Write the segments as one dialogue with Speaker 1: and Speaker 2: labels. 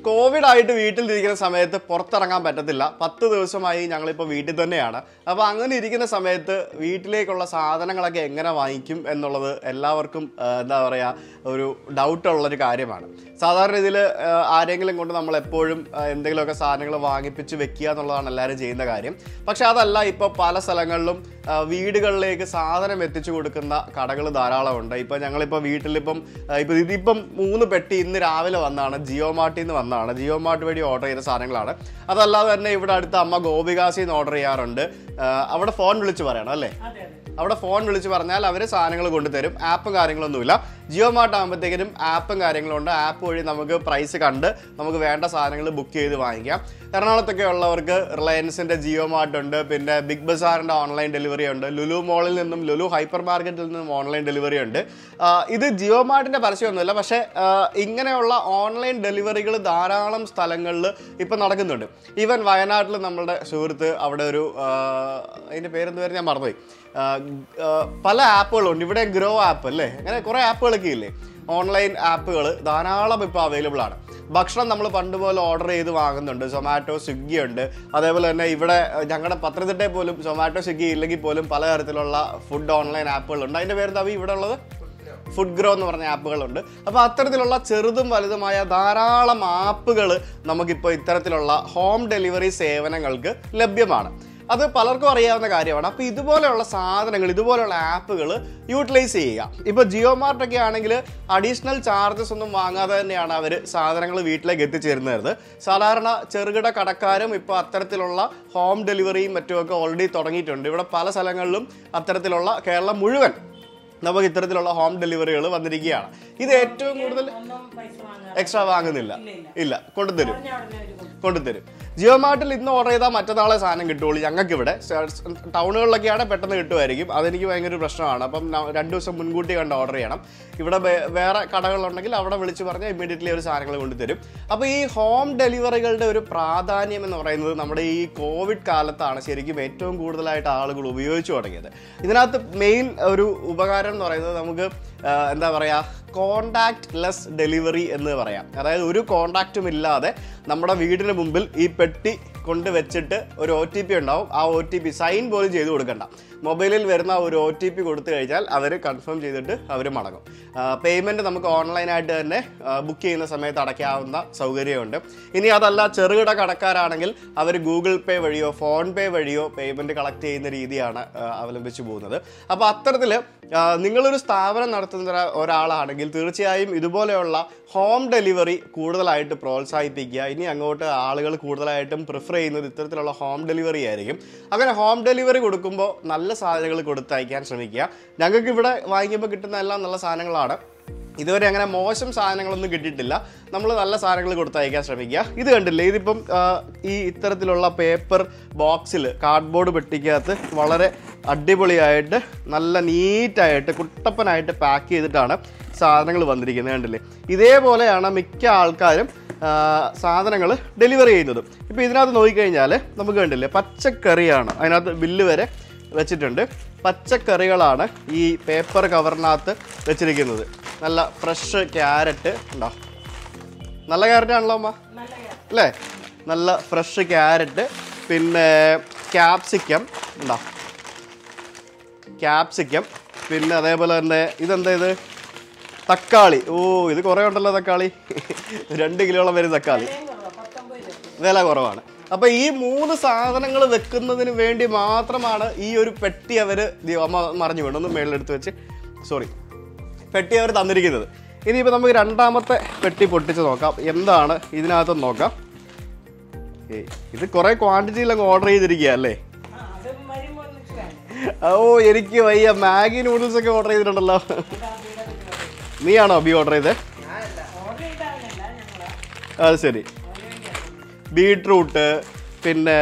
Speaker 1: Covid ആയിട്ട് വീട്ടിലിരിക്കുന്ന സമയത്ത് പുറത്തിറങ്ങാൻ പറ്റത്തില്ല. 10 ദിവസമായി ഞങ്ങളിപ്പോൾ വീട്ടിൽ തന്നെയാണ്. അപ്പോൾ അങ്ങനെ ഇരിക്കുന്ന സമയത്ത് വീട്ടിലേക്കുള്ള സാധനങ്ങളൊക്കെ എങ്ങനെ വാങ്ങിക്കും എന്നുള്ളത് എല്ലാവർക്കും എന്താ പറയുക ഒരു ഡൗട്ടുള്ളൊരു കാര്യമാണ്. സാധാരണ ഇതിൽ ആരെങ്കിലും കൊണ്ട് നമ്മൾ എപ്പോഴും എന്തെങ്കിലുമൊക്കെ സാധനങ്ങൾ വാങ്ങിപ്പിച്ച് വെക്കുക എന്നുള്ളതാണ് എല്ലാവരും ചെയ്യുന്ന കാര്യം. പക്ഷെ അതല്ല, ഇപ്പോൾ പല സ്ഥലങ്ങളിലും വീടുകളിലേക്ക് സാധനം എത്തിച്ചു കൊടുക്കുന്ന കടകൾ ധാരാളമുണ്ട്. ഇപ്പോൾ ഞങ്ങളിപ്പോൾ വീട്ടിലിപ്പം ഇതിപ്പം 3 പെട്ടി ഇന്ന് രാവിലെ വന്നതാണ്, ജിയോ മാർട്ടിൽ നിന്ന് വന്നതാണ്. ജിയോ മാർട്ട് വഴി ഓർഡർ ചെയ്ത സാധനങ്ങളാണ്. അതല്ലാതെ തന്നെ ഇവിടെ അടുത്ത് അമ്മ ഗോപികാസിൽ നിന്ന് ഓർഡർ ചെയ്യാറുണ്ട്. അവിടെ ഫോൺ വിളിച്ച് പറയണം അല്ലേ? അവിടെ ഫോൺ വിളിച്ച് പറഞ്ഞാൽ അവർ സാധനങ്ങൾ കൊണ്ടുതരും. ആപ്പും കാര്യങ്ങളൊന്നുമില്ല. ജിയോ മാർട്ട് ആകുമ്പോഴത്തേക്കും ആപ്പും കാര്യങ്ങളുണ്ട്. ആപ്പ് വഴി നമുക്ക് പ്രൈസ് കണ്ട് നമുക്ക് വേണ്ട സാധനങ്ങൾ ബുക്ക് ചെയ്ത് വാങ്ങിക്കാം. എറണാകുളത്തൊക്കെ ഉള്ളവർക്ക് റിലയൻസിൻ്റെ ജിയോ മാർട്ട് ഉണ്ട്, പിന്നെ ബിഗ് ബസാറിൻ്റെ ഓൺലൈൻ ഡെലിവറി ഉണ്ട്, ലുലു മോളിൽ നിന്നും ലുലു ഹൈപ്പർ മാർക്കറ്റിൽ നിന്നും ഓൺലൈൻ ഡെലിവറി ഉണ്ട്. ഇത് ജിയോ മാർട്ടിൻ്റെ പരസ്യമൊന്നുമില്ല, പക്ഷേ ഇങ്ങനെയുള്ള ഓൺലൈൻ ഡെലിവറികൾ ധാരാളം സ്ഥലങ്ങളിൽ ഇപ്പം നടക്കുന്നുണ്ട്. ഈവൻ വയനാട്ടിൽ നമ്മളുടെ സുഹൃത്ത് അവിടെ ഒരു അതിൻ്റെ പേരെന്ത് പേര് ഞാൻ മറന്നുപോയി, പല ആപ്പുകളുണ്ട്. ഇവിടെ ഗ്രോ ആപ്പ് അല്ലേ, അങ്ങനെ കുറേ ആപ്പുകളൊക്കെ ഇല്ലേ, ഓൺലൈൻ ആപ്പുകൾ ധാരാളം ഇപ്പോൾ അവൈലബിൾ ആണ്. ഭക്ഷണം നമ്മൾ പണ്ട് പോലെ ഓർഡർ ചെയ്ത് വാങ്ങുന്നുണ്ട്. സൊമാറ്റോ, സ്വിഗ്ഗി ഉണ്ട്. അതേപോലെ തന്നെ ഇവിടെ ഞങ്ങളുടെ പത്തനംതിട്ടയിൽ പോലും സൊമാറ്റോ, സ്വിഗ്ഗി ഇല്ലെങ്കിൽ പോലും പലതരത്തിലുള്ള ഫുഡ് ഓൺലൈൻ ആപ്പുകളുണ്ട്. അതിൻ്റെ പേര് എന്താ ഇവിടെ ഉള്ളത്? ഫുഡ് ഗ്രോ എന്ന് പറഞ്ഞ ആപ്പുകളുണ്ട്. അപ്പോൾ അത്തരത്തിലുള്ള ചെറുതും വലുതുമായ ധാരാളം ആപ്പുകൾ നമുക്കിപ്പോൾ ഇത്തരത്തിലുള്ള ഹോം ഡെലിവറി സേവനങ്ങൾക്ക് ലഭ്യമാണ്. അത് പലർക്കും അറിയാവുന്ന കാര്യമാണ്. അപ്പോൾ ഇതുപോലെയുള്ള സാധനങ്ങൾ, ഇതുപോലെയുള്ള ആപ്പുകൾ യൂട്ടിലൈസ് ചെയ്യുക. ഇപ്പോൾ ജിയോ മാർട്ടൊക്കെ ആണെങ്കിൽ അഡീഷണൽ ചാർജസ് ഒന്നും വാങ്ങാതെ തന്നെയാണ് അവർ സാധനങ്ങൾ വീട്ടിലേക്ക് എത്തിച്ചേരുന്നത്. സാധാരണ ചെറുകിട കടക്കാരും ഇപ്പോൾ അത്തരത്തിലുള്ള ഹോം ഡെലിവറിയും മറ്റുമൊക്കെ ഓൾറെഡി തുടങ്ങിയിട്ടുണ്ട്. ഇവിടെ പല സ്ഥലങ്ങളിലും അത്തരത്തിലുള്ള കേരളം മുഴുവൻ നമുക്ക് ഇത്തരത്തിലുള്ള ഹോം ഡെലിവറികൾ വന്നിരിക്കുകയാണ്. ഇത് ഏറ്റവും കൂടുതൽ എക്സ്ട്രാ വാങ്ങുന്നില്ല, ഇല്ല, കൊണ്ടുതരും. ജിയോ മാർട്ടിൽ ഇന്ന് ഓർഡർ ചെയ്താൽ മറ്റന്നാളെ സാധനം കിട്ടുള്ളൂ. ഞങ്ങൾക്കിവിടെ ടൗണുകളിലൊക്കെയാണ് പെട്ടെന്ന് കിട്ടുമായിരിക്കും. അതെനിക്ക് ഭയങ്കര പ്രശ്നമാണ്. അപ്പം 2 ദിവസം മുൻകൂട്ടി കണ്ട് ഓർഡർ ചെയ്യണം. ഇവിടെ വേറെ കടകളുണ്ടെങ്കിൽ അവിടെ വിളിച്ച് പറഞ്ഞാൽ ഇമ്മീഡിയറ്റ്ലി ഒരു സാധനങ്ങൾ കൊണ്ടുതരും. അപ്പോൾ ഈ ഹോം ഡെലിവറികളുടെ ഒരു പ്രാധാന്യം എന്ന് പറയുന്നത് നമ്മുടെ ഈ കോവിഡ് കാലത്താണ് ശരിക്കും ഏറ്റവും കൂടുതലായിട്ട് ആളുകൾ ഉപയോഗിച്ചു തുടങ്ങിയത്. ഇതിനകത്ത് മെയിൻ ഒരു ഉപകാരം എന്ന് പറയുന്നത് നമുക്ക് എന്താ പറയുക, കോണ്ടാക്ട് ലെസ് ഡെലിവറി എന്ന് പറയാം. അതായത് ഒരു കോണ്ടാക്റ്റും ഇല്ലാതെ നമ്മുടെ വീടിന് മുമ്പിൽ ഈ പെട്ടി കൊണ്ട് വെച്ചിട്ട് ഒരു OTP ഉണ്ടാവും. ആ OTP സൈൻ പോലും ചെയ്ത് കൊടുക്കണ്ട. മൊബൈലിൽ വരുന്ന ഒരു OTP കൊടുത്തു കഴിഞ്ഞാൽ അവർ കൺഫേം ചെയ്തിട്ട് അവർ മടങ്ങും. പേയ്മെൻറ്റ് നമുക്ക് ഓൺലൈനായിട്ട് തന്നെ ബുക്ക് ചെയ്യുന്ന സമയത്ത് അടയ്ക്കാവുന്ന സൗകര്യമുണ്ട്. ഇനി അതല്ല, ചെറുകിട കടക്കാരാണെങ്കിൽ അവർ ഗൂഗിൾ പേ വഴിയോ ഫോൺ പേ വഴിയോ പേയ്മെൻറ്റ് കളക്ട് ചെയ്യുന്ന രീതിയാണ് അവലംബിച്ച് പോകുന്നത്. അപ്പോൾ അത്തരത്തിൽ നിങ്ങളൊരു സ്ഥാപനം നടത്തുന്ന ഒരാളാണെങ്കിൽ തീർച്ചയായും ഇതുപോലെയുള്ള ഹോം ഡെലിവറി കൂടുതലായിട്ട് പ്രോത്സാഹിപ്പിക്കുക. ഇനി അങ്ങോട്ട് ആളുകൾ കൂടുതലായിട്ടും പ്രിഫർ ചെയ്യുന്നത് ഇത്തരത്തിലുള്ള ഹോം ഡെലിവറി ആയിരിക്കും. അങ്ങനെ ഹോം ഡെലിവറി കൊടുക്കുമ്പോൾ നല്ല സാധനങ്ങൾ കൊടുത്തയക്കാൻ ശ്രമിക്കുക. ഞങ്ങൾക്ക് ഇവിടെ വാങ്ങിക്കുമ്പോൾ കിട്ടുന്ന എല്ലാം നല്ല സാധനങ്ങളാണ്. ഇതുവരെ അങ്ങനെ മോശം സാധനങ്ങളൊന്നും കിട്ടിയിട്ടില്ല. നമ്മൾ നല്ല സാധനങ്ങൾ കൊടുത്തയക്കാൻ ശ്രമിക്കുക. ഇത് കണ്ടില്ലേ, ഇതിപ്പം ഈ ഇത്തരത്തിലുള്ള പേപ്പർ ബോക്സിൽ കാർഡ്ബോർഡ് പെട്ടിക്കകത്ത് വളരെ അടിപൊളിയായിട്ട് നല്ല നീറ്റായിട്ട് കുട്ടപ്പനായിട്ട് പാക്ക് ചെയ്തിട്ടാണ് സാധനങ്ങൾ വന്നിരിക്കുന്നത്. കണ്ടില്ലേ, ഇതേപോലെയാണ് മിക്ക ആൾക്കാരും സാധനങ്ങൾ ഡെലിവറി ചെയ്യുന്നതും. ഇപ്പോൾ ഇതിനകത്ത് നോക്കിക്കഴിഞ്ഞാൽ നമുക്ക് കണ്ടില്ലേ, പച്ചക്കറിയാണ്, അതിനകത്ത് ബില്ല് വരെ വെച്ചിട്ടുണ്ട്. പച്ചക്കറികളാണ് ഈ പേപ്പർ കവറിനകത്ത് വെച്ചിരിക്കുന്നത്. നല്ല ഫ്രഷ് ക്യാരറ്റ് ഉണ്ടോ, നല്ല ക്യാരറ്റാണല്ലോ അമ്മ അല്ലേ, നല്ല ഫ്രഷ് ക്യാരറ്റ്, പിന്നെ ക്യാപ്സിക്കം ഉണ്ടോ, ക്യാപ്സിക്കം, പിന്നെ അതേപോലെ തന്നെ ഇതെന്താ ഇത്, തക്കാളി. ഓ, ഇത് കുറേ ഉണ്ടല്ലോ തക്കാളി, 2 കിലോളം വരും തക്കാളി, വില കുറവാണ്. അപ്പോൾ ഈ 3 സാധനങ്ങൾ വെക്കുന്നതിന് വേണ്ടി മാത്രമാണ് ഈ ഒരു പെട്ടി അവർ മറിഞ്ഞു വേണം ഒന്ന് മേളിലെടുത്ത് വെച്ച് പെട്ടി അവർ തന്നിരിക്കുന്നത്. ഇനിയിപ്പോൾ നമുക്ക് രണ്ടാമത്തെ പെട്ടി പൊട്ടിച്ച് നോക്കാം, എന്താണ് ഇതിനകത്ത് നോക്കാം. ഇത് കുറേ ക്വാണ്ടിറ്റിയിലങ്ങ് ഓർഡർ ചെയ്തിരിക്കുക അല്ലേ. ഓ, എനിക്ക് വയ്യ, മാഗി നൂഡിൽസ് ഒക്കെ ഓർഡർ ചെയ്തിട്ടുണ്ടല്ലോ. നീയാണോ അബി ഓർഡർ ചെയ്തത്? അത് ശരി. ബീട്രൂട്ട്, പിന്നെ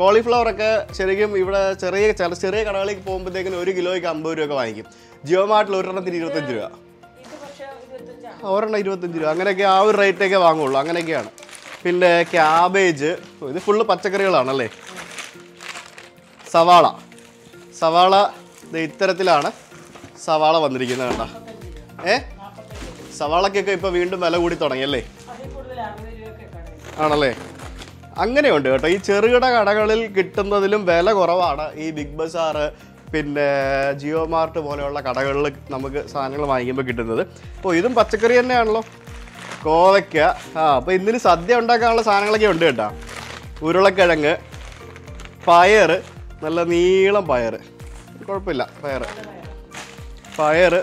Speaker 1: കോളിഫ്ലവറൊക്കെ ശരിക്കും ഇവിടെ ചെറിയ കടകളിലേക്ക് പോകുമ്പോഴത്തേക്കിന് 1 കിലോയ്ക്ക് 50 രൂപയൊക്കെ വാങ്ങിക്കും. ജിയോ മാർട്ടിൽ ഒരെണ്ണത്തിന് 25 രൂപ, ഒരെണ്ണം 25 രൂപ, അങ്ങനെയൊക്കെ ആ ഒരു റേറ്റൊക്കെ വാങ്ങുള്ളൂ. അങ്ങനെയൊക്കെയാണ്. പിന്നെ ക്യാബേജ്, ഇത് ഫുള്ള് പച്ചക്കറികളാണല്ലേ. സവാള ഇത്തരത്തിലാണ് സവാള വന്നിരിക്കുന്നത്. കണ്ട, സവാളക്കൊക്കെ ഇപ്പോൾ വീണ്ടും വില കൂടി തുടങ്ങിയല്ലേ. ആണല്ലേ? അങ്ങനെയുണ്ട് കേട്ടോ. ഈ ചെറുകിട കടകളിൽ കിട്ടുന്നതിലും വില കുറവാണ് ഈ ബിഗ് ബസാർ പിന്നെ ജിയോ മാർട്ട് പോലെയുള്ള കടകളിൽ നമുക്ക് സാധനങ്ങൾ വാങ്ങിക്കുമ്പോൾ കിട്ടുന്നത്. അപ്പോൾ ഇതും പച്ചക്കറി തന്നെയാണല്ലോ. കോവയ്ക്ക. അപ്പോൾ ഇന്നിന് സദ്യ ഉണ്ടാക്കാനുള്ള സാധനങ്ങളൊക്കെ ഉണ്ട് കേട്ടോ. ഉരുളക്കിഴങ്ങ്, പയർ, നല്ല നീളം പയർ, കുഴപ്പമില്ല പയർ.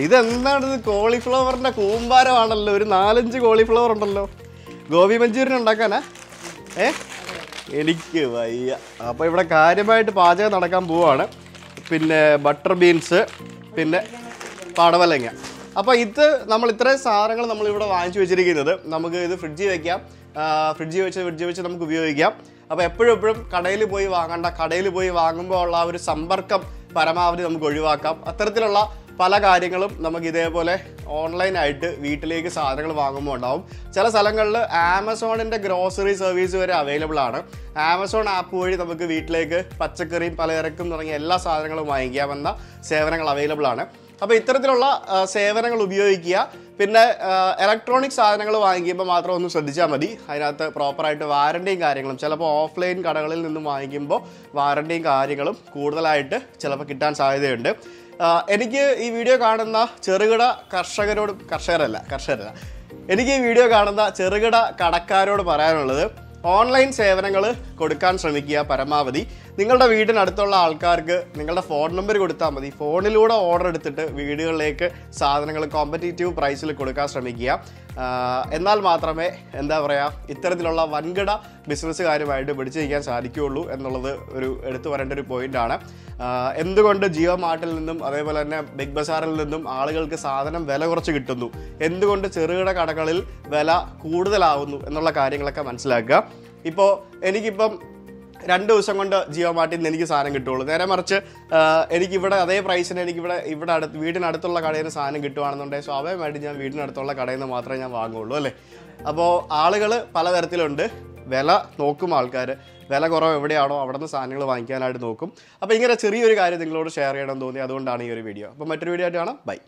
Speaker 1: ഇതെന്താണിത്? കോളിഫ്ലവറിൻ്റെ കൂമ്പാരമാണല്ലോ. ഒരു 4-5 കോളിഫ്ലവർ ഉണ്ടല്ലോ. ഗോബി മഞ്ചൂരിയൻ ഉണ്ടാക്കാനാ? എനിക്ക് വയ്യ. അപ്പോൾ ഇവിടെ കാര്യമായിട്ട് പാചകം നടക്കാൻ പോവാണ്. പിന്നെ ബട്ടർ ബീൻസ്, പിന്നെ പടവലങ്ങ. അപ്പോൾ ഇത് നമ്മൾ ഇത്രയും സാധനങ്ങൾ നമ്മളിവിടെ വാങ്ങിച്ചു വെച്ചിരിക്കുന്നത്. നമുക്ക് ഇത് ഫ്രിഡ്ജിൽ വയ്ക്കാം. ഫ്രിഡ്ജിൽ വെച്ച് നമുക്ക് ഉപയോഗിക്കാം. അപ്പോൾ എപ്പോഴും കടയിൽ പോയി വാങ്ങണ്ട. കടയിൽ പോയി വാങ്ങുമ്പോൾ ഉള്ള ആ ഒരു സമ്പർക്കം പരമാവധി നമുക്ക് ഒഴിവാക്കാം. അത്തരത്തിലുള്ള പല കാര്യങ്ങളും നമുക്ക് ഇതേപോലെ ഓൺലൈനായിട്ട് വീട്ടിലേക്ക് സാധനങ്ങൾ വാങ്ങുമ്പോൾ ഉണ്ടാവും. ചില സ്ഥലങ്ങളിൽ ആമസോണിൻ്റെ ഗ്രോസറി സർവീസ് വരെ അവൈലബിൾ ആണ്. ആമസോൺ ആപ്പ് വഴി നമുക്ക് വീട്ടിലേക്ക് പച്ചക്കറിയും പലചരക്കും തുടങ്ങിയ എല്ലാ സാധനങ്ങളും വാങ്ങിക്കാമെന്ന സേവനങ്ങൾ അവൈലബിൾ ആണ്. അപ്പോൾ ഇത്തരത്തിലുള്ള സേവനങ്ങൾ ഉപയോഗിക്കുക. പിന്നെ ഇലക്ട്രോണിക് സാധനങ്ങൾ വാങ്ങിക്കുമ്പോൾ മാത്രം ഒന്ന് ശ്രദ്ധിച്ചാൽ മതി. അതിനകത്ത് പ്രോപ്പറായിട്ട് വാറണ്ടിയും കാര്യങ്ങളും ചിലപ്പോൾ ഓഫ്ലൈൻ കടകളിൽ നിന്നും വാങ്ങിക്കുമ്പോൾ വാറണ്ടിയും കാര്യങ്ങളും കൂടുതലായിട്ട് ചിലപ്പോൾ കിട്ടാൻ സാധ്യതയുണ്ട്. എനിക്ക് ഈ വീഡിയോ കാണുന്ന ചെറുകിട കർഷകരല്ല എനിക്ക് ഈ വീഡിയോ കാണുന്ന ചെറുകിട കടക്കാരോട് പറയാനുള്ളത്, ഓൺലൈൻ സേവനങ്ങൾ കൊടുക്കാൻ ശ്രമിക്കുക പരമാവധി. നിങ്ങളുടെ വീടിനടുത്തുള്ള ആൾക്കാർക്ക് നിങ്ങളുടെ ഫോൺ നമ്പർ കൊടുത്താൽ മതി. ഫോണിലൂടെ ഓർഡർ എടുത്തിട്ട് വീടുകളിലേക്ക് സാധനങ്ങൾ കോമ്പറ്റീറ്റീവ് പ്രൈസിൽ കൊടുക്കാൻ ശ്രമിക്കുക. എന്നാൽ മാത്രമേ ഇത്തരത്തിലുള്ള വൻകിട ബിസിനസ്സുകാരുമായിട്ട് പിടിച്ചു നിൽക്കാൻ സാധിക്കുകയുള്ളൂ എന്നുള്ളത് ഒരു എടുത്തു പറയേണ്ട ഒരു പോയിൻ്റാണ്. എന്തുകൊണ്ട് ജിയോ മാർട്ടിൽ നിന്നും അതേപോലെ തന്നെ ബിഗ് ബസാറിൽ നിന്നും ആളുകൾക്ക് സാധനം വില കുറച്ച് കിട്ടുന്നു, എന്തുകൊണ്ട് ചെറുകിട കടകളിൽ വില കൂടുതലാവുന്നു എന്നുള്ള കാര്യങ്ങളൊക്കെ മനസ്സിലാക്കുക. ഇപ്പോൾ എനിക്കിപ്പം 2 ദിവസം കൊണ്ട് ജിയോ മാർട്ടിൽ നിന്ന് എനിക്ക് സാധനം കിട്ടുള്ളൂ. നേരെ മറിച്ച് എനിക്കിവിടെ അതേ പ്രൈസിന് ഇവിടെ വീടിനടുത്തുള്ള കടയിൽ നിന്ന് സാധനം കിട്ടുകയാണെന്നുണ്ടെങ്കിൽ സ്വാഭാവികമായിട്ട് ഞാൻ വീടിനടുത്തുള്ള കടയിൽ നിന്ന് മാത്രമേ ഞാൻ വാങ്ങുള്ളൂ അല്ലേ? അപ്പോൾ ആളുകൾ പലതരത്തിലുണ്ട്. വില നോക്കും ആൾക്കാർ. വില കുറവ് എവിടെയാണോ അവിടെ നിന്ന് സാധനങ്ങൾ വാങ്ങിക്കാനായിട്ട് നോക്കും. അപ്പോൾ ഇങ്ങനെ ചെറിയൊരു കാര്യം നിങ്ങളോട് ഷെയർ ചെയ്യണമെന്ന് തോന്നി, അതുകൊണ്ടാണ് ഈ ഒരു വീഡിയോ. അപ്പോൾ മറ്റൊരു വീഡിയോ ആയിട്ട് കാണാം. ബൈ.